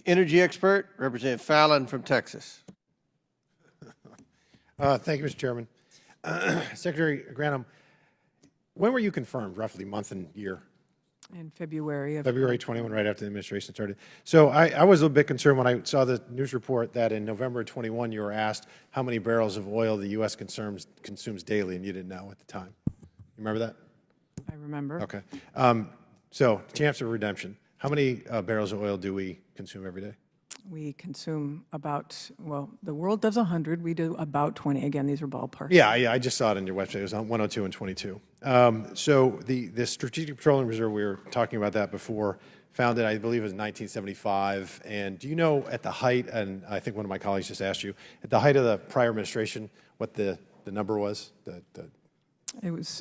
Energy expert, Representative Fallon from Texas. Thank you, Mr. Chairman. Secretary Granholm, when were you confirmed, roughly month and year? In February of February 21, right after the administration started. So I was a little bit concerned when I saw the news report that in November 21 you were asked how many barrels of oil the U.S. consumes daily, and you didn't know at the time. You remember that? I remember. Okay. So chance of redemption. How many barrels of oil do we consume every day? We consume about, well, the world does 100. We do about 20. Again, these are ballparks. Yeah, I just saw it on your website. It was on 102 and 22. So the Strategic Petroleum Reserve, we were talking about that before, founded, I believe, it was 1975. And do you know at the height, and I think one of my colleagues just asked you, at the height of the prior administration, what the number was? It was,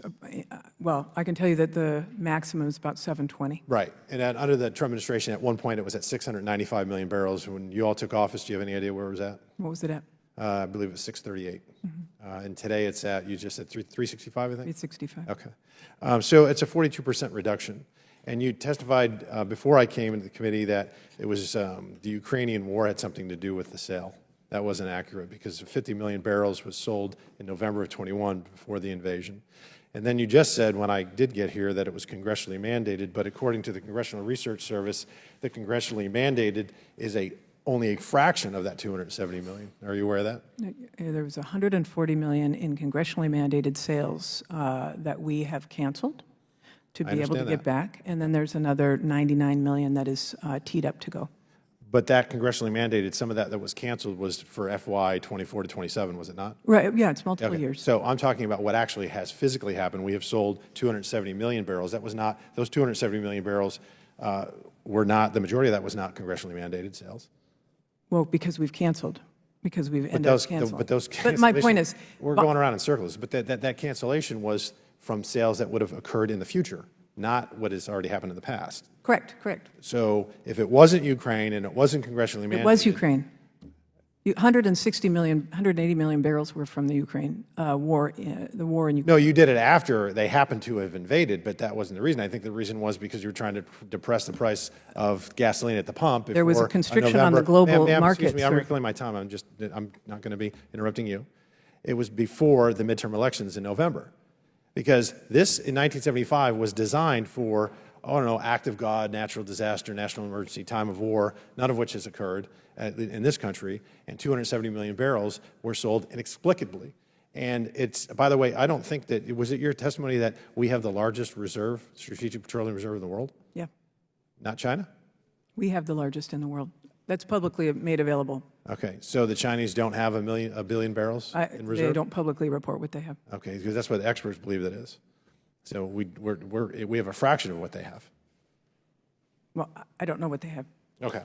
well, I can tell you that the maximum is about 720. Right. And then under the Trump administration, at one point, it was at 695 million barrels. When you all took office, do you have any idea where it was at? What was it at? I believe it was 638. And today it's at, you just said 365, I think? 365. Okay. So it's a 42% reduction. And you testified before I came into the committee that it was the Ukrainian war had something to do with the sale. That wasn't accurate because 50 million barrels was sold in November of 21 before the invasion. And then you just said, when I did get here, that it was congressionally mandated, but according to the Congressional Research Service, the congressionally mandated is only a fraction of that 270 million. Are you aware of that? There was 140 million in congressionally mandated sales that we have canceled to be able to get back. And then there's another 99 million that is teed up to go. But that congressionally mandated, some of that was canceled was for FY 24 to 27, was it not? Right, yeah, it's multiple years. So I'm talking about what actually has physically happened. We have sold 270 million barrels. That was not, those 270 million barrels were not, the majority of that was not congressionally mandated sales. Well, because we've canceled, because we've ended up canceling. But my point is, we're going around in circles, but that cancellation was from sales that would have occurred in the future, not what has already happened in the past. Correct, correct. So if it wasn't Ukraine and it wasn't congressionally mandated. It was Ukraine. 160 million, 180 million barrels were from the Ukraine war, the war in Ukraine. No, you did it after they happened to have invaded, but that wasn't the reason. I think the reation was because you were trying to depress the price of gasoline at the pump. There was a constriction on the global market. Excuse me, I'm reclaiming my time. I'm not going to be interrupting you. It was before the midterm elections in November, because this in 1975 was designed for, I don't know, act of God, natural disaster, national emergency, time of war, none of which has occurred in this country, and 270 million barrels were sold inexplicably. And it's, by the way, I don't think that, was it your testimony that we have the largest reserve, strategic petroleum reserve in the world? Yeah. Not China? We have the largest in the world. That's publicly made available. Okay, so the Chinese don't have a billion barrels in reserve? They don't publicly report what they have. Okay, because that's what the experts believe that is. So we have a fraction of what they have. Well, I don't know what they have. Okay.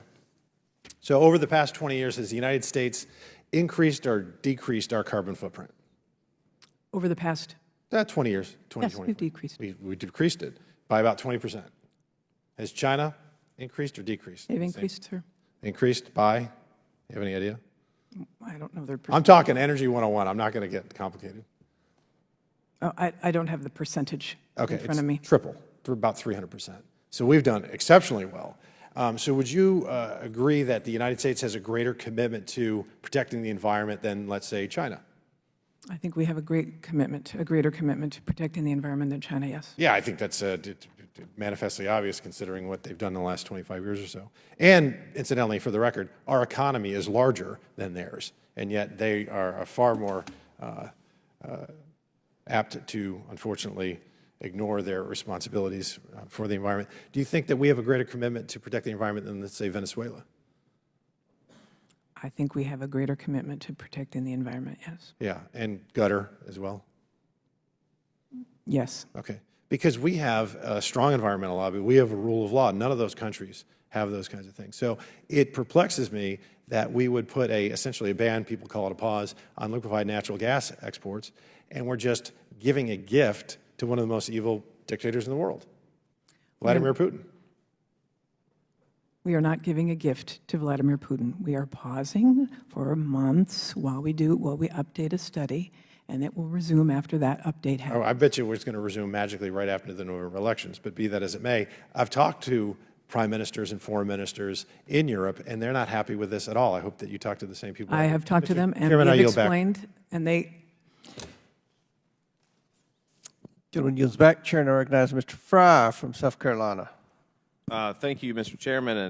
So over the past 20 years, has the United States increased or decreased our carbon footprint? Over the past? 20 years, 20, yes, 20. we've decreased. We decreased it by about 20%. Has China increased or decreased? They've increased, sir. Increased by, you have any idea? I don't know their percentage. I'm talking Energy 101. I'm not going to get complicated. Oh, I don't have the percentage in front of me. Triple, about 300%. So we've done exceptionally well. So would you agree that the United States has a greater commitment to protecting the environment than, let's say, China? I think we have a greater commitment to protecting the environment than China, yes. Yeah, I think that's manifestly obvious considering what they've done in the last 25 years or so. And incidentally, for the record, our economy is larger than theirs, and yet they are far more apt to, unfortunately, ignore their responsibilities for the environment. Do you think that we have a greater commitment to protect the environment than, let's say, Venezuela? I think we have a greater commitment to protecting the environment, yes. Yeah, and gutter as well? Yes. Okay. Because we have a strong environmental lobby, we have a rule of law. None of those countries have those kinds of things. So it perplexes me that we would put essentially a ban, people call it a pause, on liquefied natural gas exports, and we're just giving a gift to one of the most evil dictators in the world, Vladimir Putin. We are not giving a gift to Vladimir Putin. We are pausing for months while we update a study, and it will resume after that update happens. Oh, I bet you it's going to resume magically right after the November elections, but be that as it may, I've talked to prime ministers and foreign ministers in Europe, and they're not happy with this at all. I hope that you talk to the same people. I have talked to them, and Chairman, I they've yield back. explained, and they, Gentleman yields back. Chair now recognizes Mr. Fry from South Carolina. Thank you, Mr. Chairman, and